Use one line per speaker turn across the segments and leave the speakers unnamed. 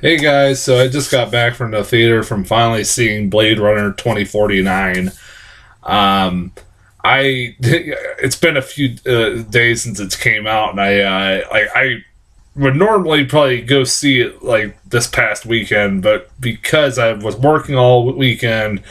Hey guys, so I just got back from the theater from finally seeing Blade Runner 2049. Um, it's been a few days since it came out, and I would normally probably go see it like this past weekend, but because I was working all weekend,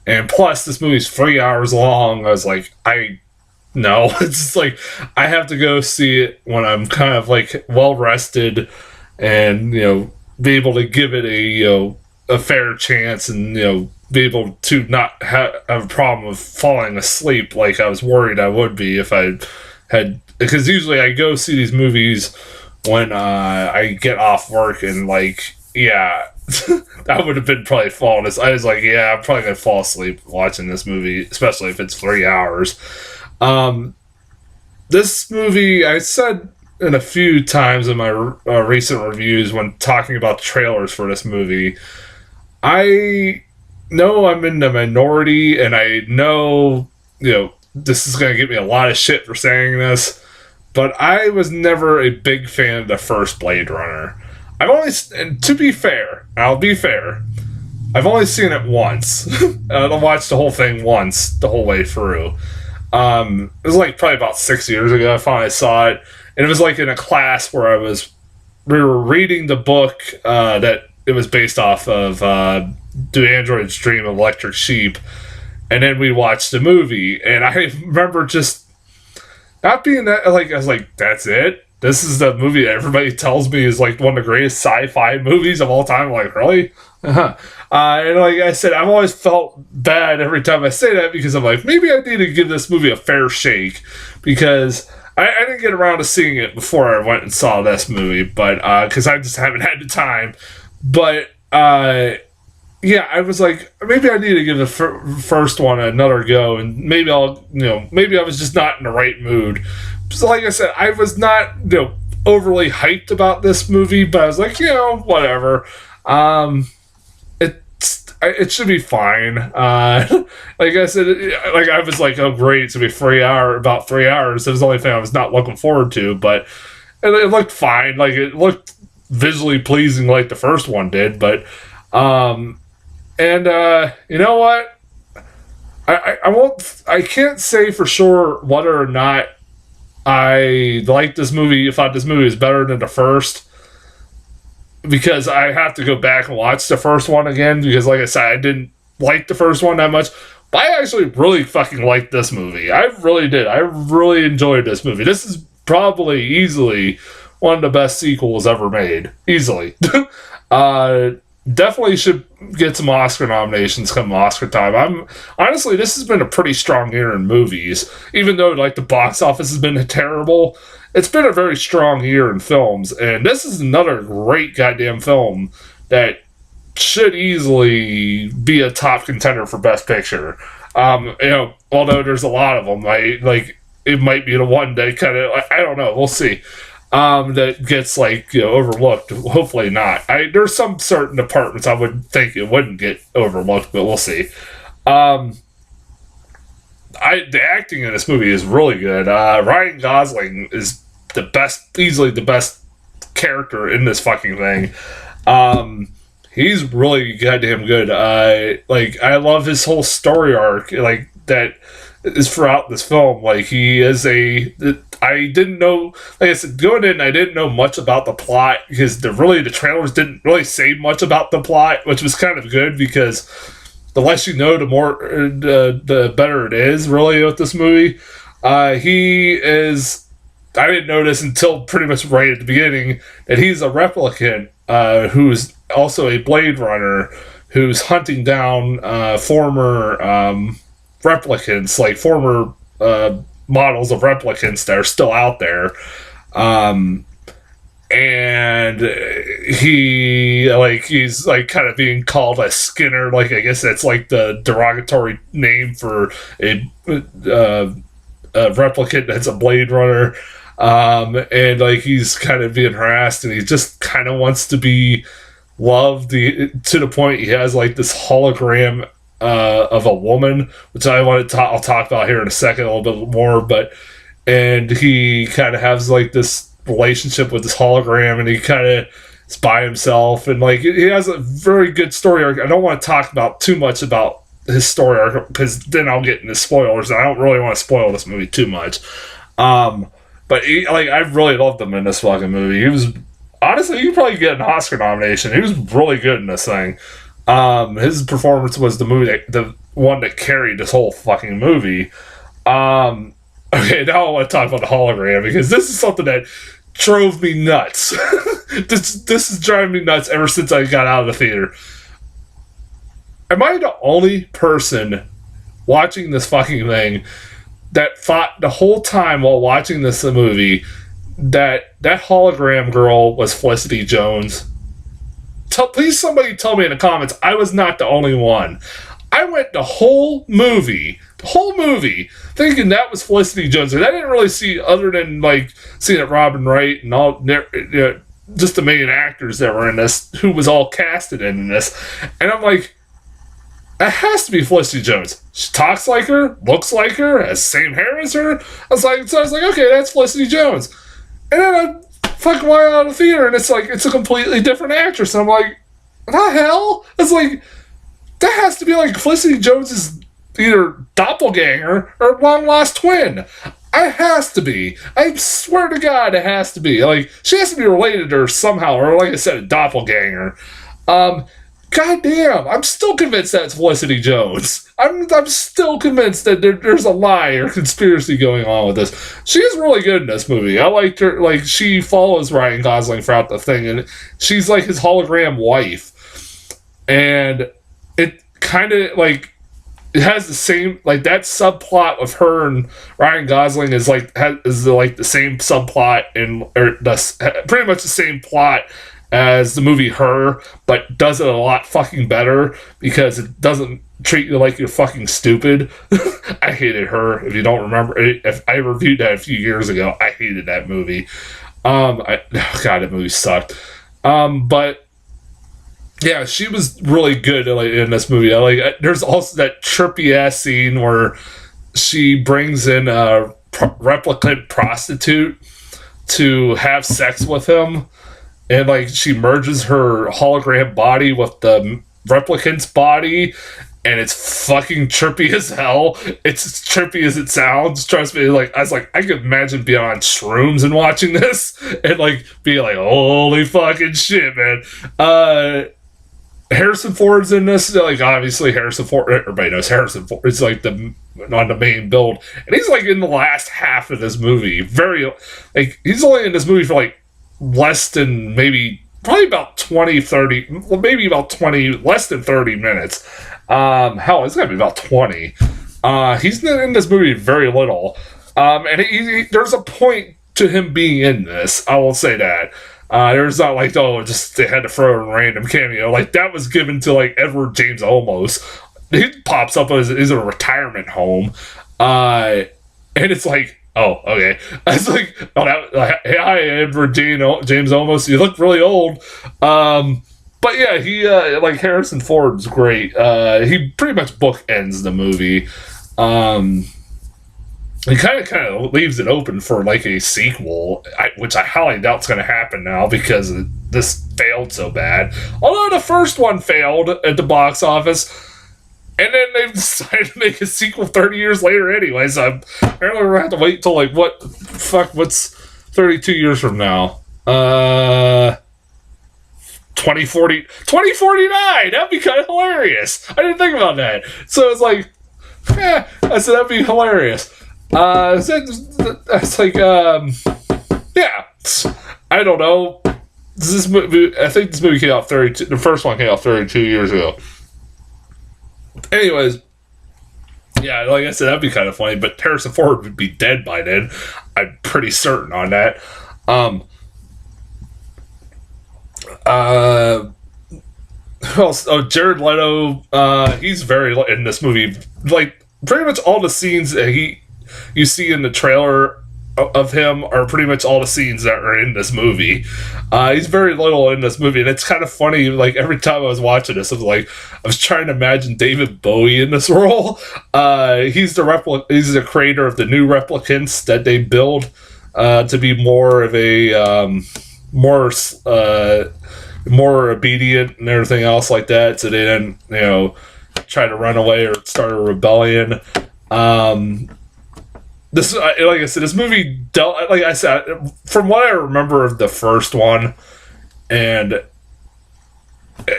and plus this movie's 3 hours long, I was like, I no, it's just like I have to go see it when I'm kind of like well rested and be able to give it a fair chance and be able to not have a problem with falling asleep like I was worried I would be if I had, because usually I go see these movies when I get off work, and like, yeah, that would have been probably falling. I was like, yeah, I'm probably gonna fall asleep watching this movie, especially if it's 3 hours. um this movie, I said in a few times in my recent reviews when talking about trailers for this movie, I know I'm in the minority, and I know, this is going to get me a lot of shit for saying this, but I was never a big fan of the first Blade Runner. I've only, and to be fair, I'll be fair, I've only seen it once. I watched the whole thing once, the whole way through. It was like probably about 6 years ago I finally saw it, and it was like in a class where we were reading the book that it was based off of, Do Androids Dream of Electric Sheep, and then we watched the movie, and I remember just not being that, like, I was like, that's it? This is the movie that everybody tells me is like one of the greatest sci-fi movies of all time. I'm like, really? And like I said, I've always felt bad every time I say that, because I'm like, maybe I need to give this movie a fair shake, because I didn't get around to seeing it before I went and saw this movie, but because I just haven't had the time. But yeah, I was like, maybe I need to give the first one another go, and maybe maybe I was just not in the right mood. So like I said, I was not overly hyped about this movie, but I was like, whatever. It should be fine. Like I said, like I was like, oh great, it's gonna be about 3 hours. It was the only thing I was not looking forward to, but it looked fine. Like, it looked visually pleasing, like the first one did. But you know what? I won't. I can't say for sure whether or not I like this movie. Thought this movie is better than the first, because I have to go back and watch the first one again, because like I said, I didn't like the first one that much, but I actually really fucking liked this movie. I really did. I really enjoyed this movie. This is probably easily one of the best sequels ever made. Easily. Definitely should get some Oscar nominations come Oscar time. Honestly, this has been a pretty strong year in movies. Even though like the box office has been terrible, it's been a very strong year in films, and this is another great goddamn film that should easily be a top contender for Best Picture. Although there's a lot of them, like it might be the one that kind of, I don't know, we'll see. That gets like overlooked. Hopefully not. There's some certain departments I would think it wouldn't get overlooked, but we'll see. The acting in this movie is really good. Ryan Gosling is easily the best character in this fucking thing. He's really goddamn good. I love his whole story arc, like that is throughout this film. Like, I didn't know, like I said, going in, I didn't know much about the plot, because the trailers didn't really say much about the plot, which was kind of good, because the less you know, the more the better it is, really, with this movie. I didn't notice until pretty much right at the beginning that he's a replicant who's also a Blade Runner, who's hunting down former replicants, like former models of replicants that are still out there. And he's like kind of being called a Skinner, like I guess that's like the derogatory name for a replicant that's a Blade Runner. And like he's kind of being harassed, and he just kind of wants to be loved, to the point he has like this hologram of a woman, which I'll talk about here in a second a little bit more. And he kind of has like this relationship with this hologram, and he kind of is by himself, and like he has a very good story arc. I don't want to talk about too much about his story arc because then I'll get into spoilers. And I don't really want to spoil this movie too much. But I really loved him in this fucking movie. He was honestly, he probably get an Oscar nomination. He was really good in this thing. His performance was the one that carried this whole fucking movie. Okay, now I want to talk about the hologram because this is something that drove me nuts. This is driving me nuts ever since I got out of the theater. Am I the only person watching this fucking thing that thought the whole time while watching this movie that hologram girl was Felicity Jones? Please somebody tell me in the comments I was not the only one. I went the whole movie, thinking that was Felicity Jones. And I didn't really see, other than like seeing it Robin Wright and all, just the main actors that were in this, who was all casted in this. And I'm like, it has to be Felicity Jones. She talks like her, looks like her, has the same hair as her. I was like, okay, that's Felicity Jones. And then I fucking went out of the theater, and it's like, it's a completely different actress. And I'm like, what the hell? It's like, that has to be like Felicity Jones's either doppelganger or long lost twin. It has to be. I swear to God, it has to be. Like, she has to be related to her somehow, or like I said, a doppelganger. God damn, I'm still convinced that's Felicity Jones. I'm still convinced that there's a lie or conspiracy going on with this. She is really good in this movie. I liked her. Like, she follows Ryan Gosling throughout the thing, and she's like his hologram wife. And it kind of, like, it has the same, like, that subplot of her and Ryan Gosling is like the same subplot pretty much the same plot as the movie Her, but does it a lot fucking better because it doesn't treat you like you're fucking stupid. I hated Her. If you don't remember, if I reviewed that a few years ago, I hated that movie. God, that movie sucked. But yeah, she was really good in this movie. There's also that trippy ass scene where she brings in a replicant prostitute to have sex with him. And, like, she merges her hologram body with the replicant's body, and it's fucking trippy as hell. It's as trippy as it sounds. Trust me, like, I could imagine being on shrooms and watching this, and, like, be like, holy fucking shit, man. Harrison Ford's in this. Like, obviously, Harrison Ford, everybody knows Harrison Ford. It's, like, on the main build. And he's, like, in the last half of this movie. He's only in this movie for, like, less than probably about 20, 30, maybe about 20, less than 30 minutes. Hell, it's gotta be about 20. He's in this movie very little. And there's a point to him being in this, I will say that. There's not like, just they had to throw a random cameo. Like, that was given to, like, Edward James Olmos. He pops up as a retirement home. And it's like, oh, okay. I was like, hi, Edward James Olmos. You look really old. But yeah, he, like, Harrison Ford's great. He pretty much bookends the movie. He kind of leaves it open for, like, a sequel, which I highly doubt's going to happen now because this failed so bad. Although the first one failed at the box office. And then they decided to make a sequel 30 years later anyway, so apparently we're going to have to wait till, like, what's 32 years from now? 2049! That'd be kind of hilarious! I didn't think about that. So it's like, I said that'd be hilarious. It's like, yeah. I don't know. This movie, I think this movie came out the first one came out 32 years ago. Anyways, yeah, like I said, that'd be kind of funny, but Harrison Ford would be dead by then. I'm pretty certain on that. Who else? Oh, Jared Leto. He's very in this movie. Like, pretty much all the scenes that you see in the trailer of him are pretty much all the scenes that are in this movie. He's very little in this movie, and it's kind of funny. Like, every time I was watching this, I was trying to imagine David Bowie in this role. He's the creator of the new replicants that they build to be more of a more obedient and everything else like that, so they didn't, try to run away or start a rebellion. This, like I said, this movie dealt, like I said, from what I remember of the first one, and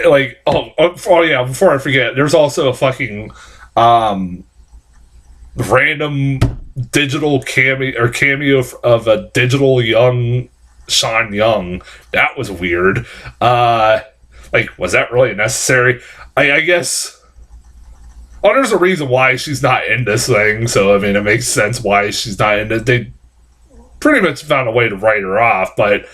like, oh yeah, before I forget, there's also a fucking random digital cameo of a digital young Sean Young. That was weird. Like, was that really necessary? I guess. Oh, there's a reason why she's not in this thing, so I mean, it makes sense why she's not in it. They pretty much found a way to write her off, but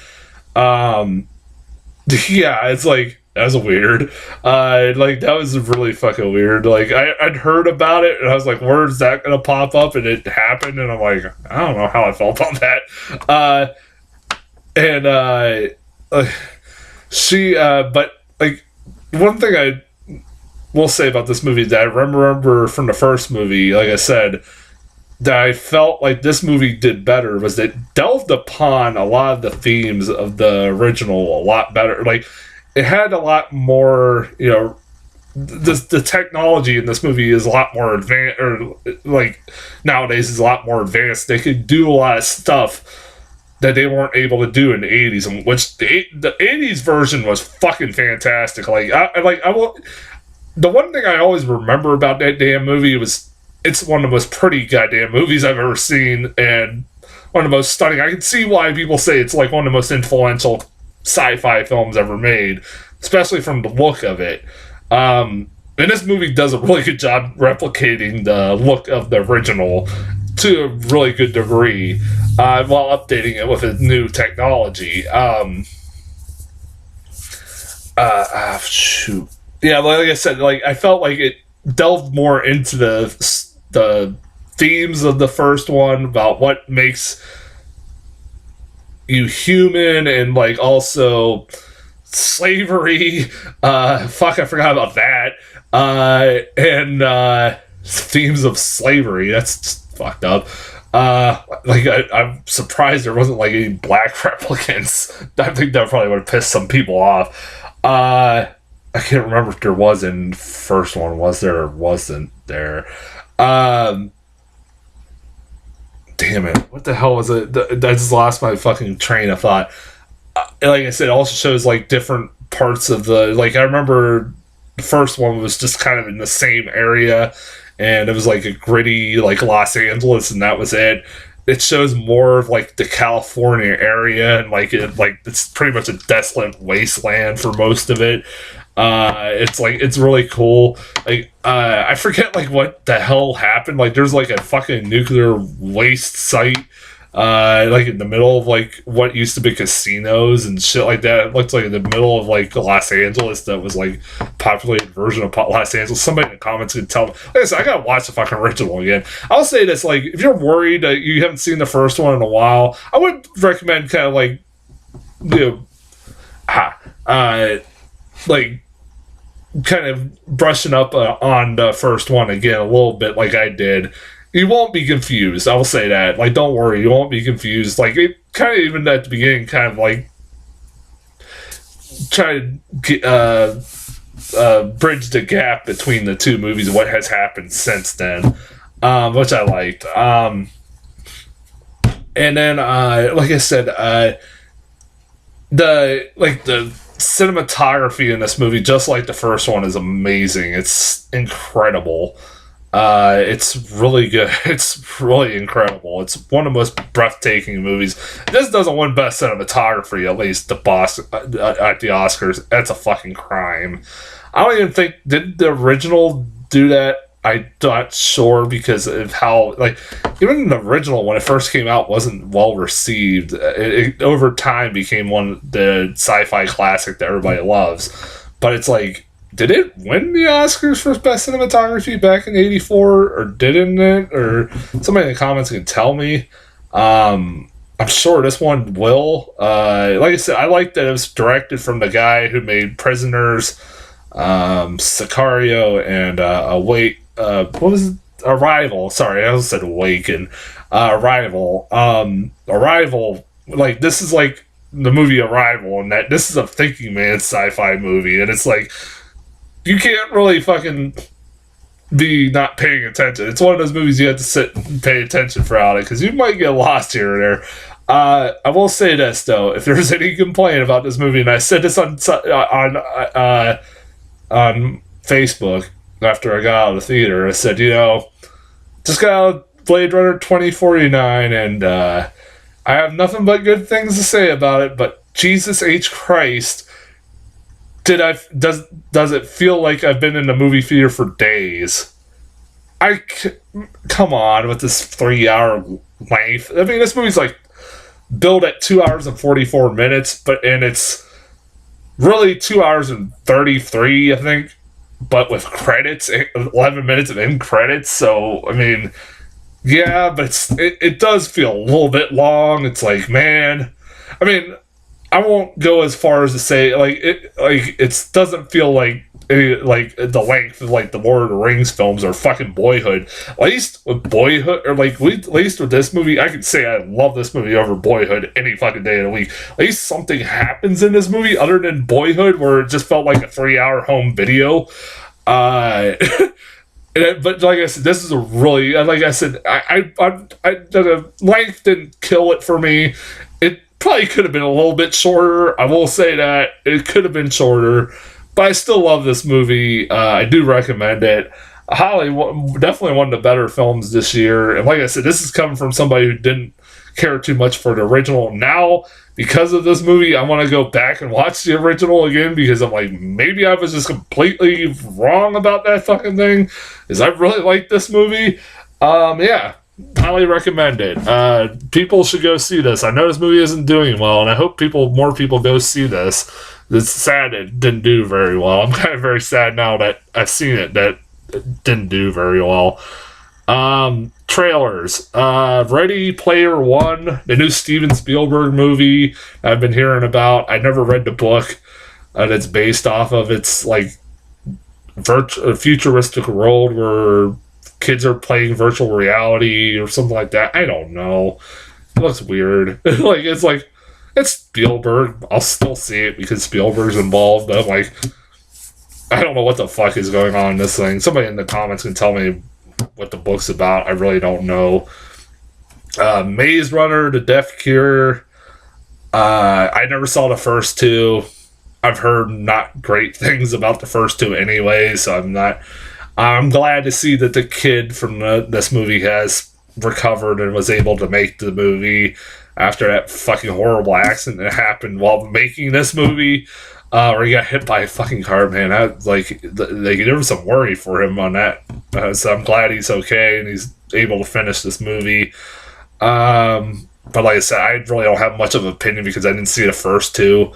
yeah, it's like, that was weird. Like, that was really fucking weird. Like, I'd heard about it, and I was like, where's that gonna pop up? And it happened, and I'm like, I don't know how I felt about that. But like, one thing I will say about this movie that I remember from the first movie, like I said, that I felt like this movie did better was that it delved upon a lot of the themes of the original a lot better. Like, it had a lot more, the technology in this movie is a lot more advanced, or like nowadays is a lot more advanced. They could do a lot of stuff that they weren't able to do in the 80s, and which the 80s version was fucking fantastic. The one thing I always remember about that damn movie was it's one of the most pretty goddamn movies I've ever seen, and one of the most stunning. I can see why people say it's like one of the most influential sci-fi films ever made, especially from the look of it. And this movie does a really good job replicating the look of the original to a really good degree, while updating it with a new technology. Shoot. Yeah, like I said, like, I felt like it delved more into the themes of the first one about what makes you human, and like also slavery. Fuck, I forgot about that. And themes of slavery. That's just fucked up. I'm surprised there wasn't like any black replicants. I think that probably would have pissed some people off. I can't remember if there was in the first one. Was there or wasn't there? Damn it. What the hell was it? I just lost my fucking train of thought. Like I said, it also shows like different parts of the... Like, I remember the first one was just kind of in the same area, and it was like a gritty, like, Los Angeles, and that was it. It shows more of like the California area, and it's pretty much a desolate wasteland for most of it. It's really cool. Like, I forget like what the hell happened. Like, there's like a fucking nuclear waste site, like in the middle of like what used to be casinos and shit like that. It looks like in the middle of like Los Angeles that was like a populated version of Los Angeles. Somebody in the comments could tell me. Like I said, I gotta watch the fucking original again. I'll say this, like, if you're worried that you haven't seen the first one in a while, I would recommend kind of like, like, kind of brushing up on the first one again a little bit, like I did. You won't be confused. I will say that. Like, don't worry, you won't be confused. Like, it kind of, even at the beginning, kind of like try to get, bridge the gap between the two movies and what has happened since then, which I liked. And then, like I said, the cinematography in this movie, just like the first one, is amazing. It's incredible. It's really good. It's really incredible. It's one of the most breathtaking movies. This doesn't win best cinematography, at least at the Oscars. That's a fucking crime. I don't even think, did the original do that? I'm not sure, because of how, like, even the original when it first came out wasn't well received. It over time became the sci-fi classic that everybody loves. But it's like, did it win the Oscars for best cinematography back in '84, or didn't it? Or somebody in the comments can tell me. I'm sure this one will. Like I said, I like that it was directed from the guy who made Prisoners, Sicario, and what was it? Arrival. Sorry, I almost said Awaken. Arrival. Arrival. Like, this is like the movie Arrival, and that this is a thinking man's sci-fi movie, and it's like you can't really fucking be not paying attention. It's one of those movies you have to sit and pay attention throughout it because you might get lost here and there. I will say this though: if there's any complaint about this movie, and I said this on Facebook after I got out of the theater, I said, just got out of Blade Runner 2049, and I have nothing but good things to say about it. But Jesus H Christ, does it feel like I've been in the movie theater for days? Come on with this 3-hour length. I mean, this movie's like billed at 2 hours and 44 minutes, and it's really 2 hours and 33, I think, but with credits, 11 minutes of end credits. So I mean, yeah, but it does feel a little bit long. It's like, man, I mean, I won't go as far as to say it doesn't feel like the length of like the Lord of the Rings films or fucking Boyhood. At least with Boyhood, or at least with this movie, I could say I love this movie over Boyhood any fucking day of the week. At least something happens in this movie other than Boyhood, where it just felt like a 3-hour home video. But like I said, this is a really, like I said, the length didn't kill it for me. It probably could have been a little bit shorter. I will say that it could have been shorter, but I still love this movie. I do recommend it. Definitely one of the better films this year. And like I said, this is coming from somebody who didn't care too much for the original. Now, because of this movie, I want to go back and watch the original again because I'm like, maybe I was just completely wrong about that fucking thing. Because I really like this movie. Yeah, highly recommend it. People should go see this. I know this movie isn't doing well, and I hope more people go see this. It's sad it didn't do very well. I'm kind of very sad now that I've seen it that it didn't do very well. Trailers. Ready Player One, the new Steven Spielberg movie I've been hearing about. I never read the book that it's based off of. It's like a futuristic world where kids are playing virtual reality or something like that. I don't know. It looks weird. It's Spielberg. I'll still see it because Spielberg's involved, but I'm like, I don't know what the fuck is going on in this thing. Somebody in the comments can tell me what the book's about. I really don't know. Maze Runner, The Death Cure. I never saw the first two. I've heard not great things about the first two anyway, so I'm glad to see that the kid from this movie has recovered and was able to make the movie after that fucking horrible accident that happened while making this movie. Where he got hit by a fucking car, man. There was some worry for him on that. So I'm glad he's okay and he's able to finish this movie. But like I said, I really don't have much of an opinion because I didn't see the first two.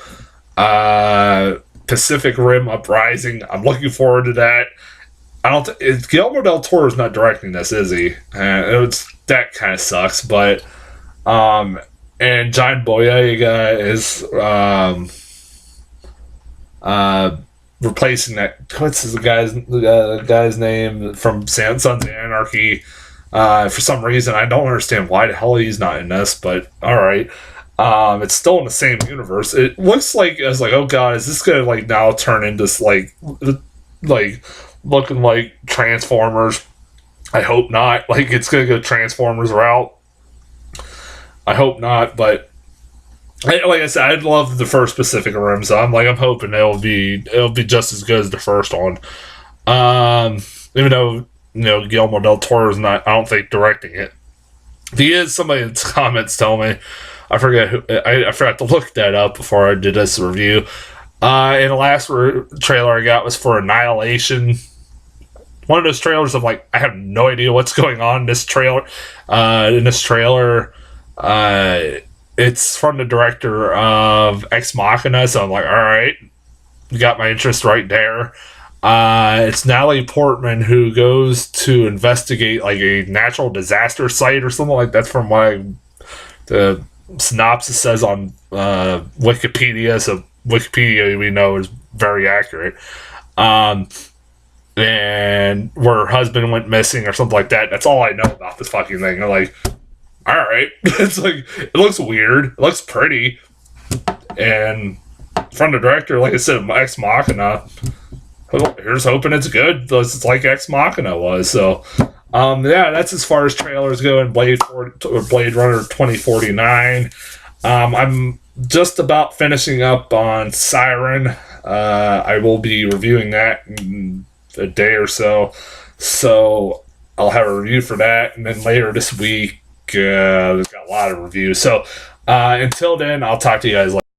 Pacific Rim Uprising. I'm looking forward to that. Guillermo del Toro is not directing this, is he? That kind of sucks. But and John Boyega is replacing that. What's the guy's name from Sons of Anarchy? For some reason, I don't understand why the hell he's not in this, but all right. It's still in the same universe. It looks like I was like, oh god, is this gonna like now turn into like looking like Transformers? I hope not. Like it's gonna go Transformers route. I hope not, but like I said, I love the first Pacific Rim, so I'm hoping it'll be just as good as the first one. Even though Guillermo del Toro is not, I don't think, directing it. He is. Somebody in the comments tell me. I forgot to look that up before I did this review. And the last trailer I got was for Annihilation. One of those trailers I'm like, I have no idea what's going on in this trailer. It's from the director of Ex Machina, so I'm like, all right, you got my interest right there. It's Natalie Portman who goes to investigate like a natural disaster site or something like that. That's from what the synopsis says on Wikipedia. So Wikipedia, we know, is very accurate. And where her husband went missing or something like that. That's all I know about this fucking thing. I'm like, all right. It's like, it looks weird. It looks pretty. And from the director, like I said, Ex Machina, here's hoping it's good. It's like Ex Machina was. So, yeah, that's as far as trailers go in Blade Runner 2049. I'm just about finishing up on Siren. I will be reviewing that in a day or so. So I'll have a review for that. And then later this week, there's got a lot of reviews. So until then, I'll talk to you guys later.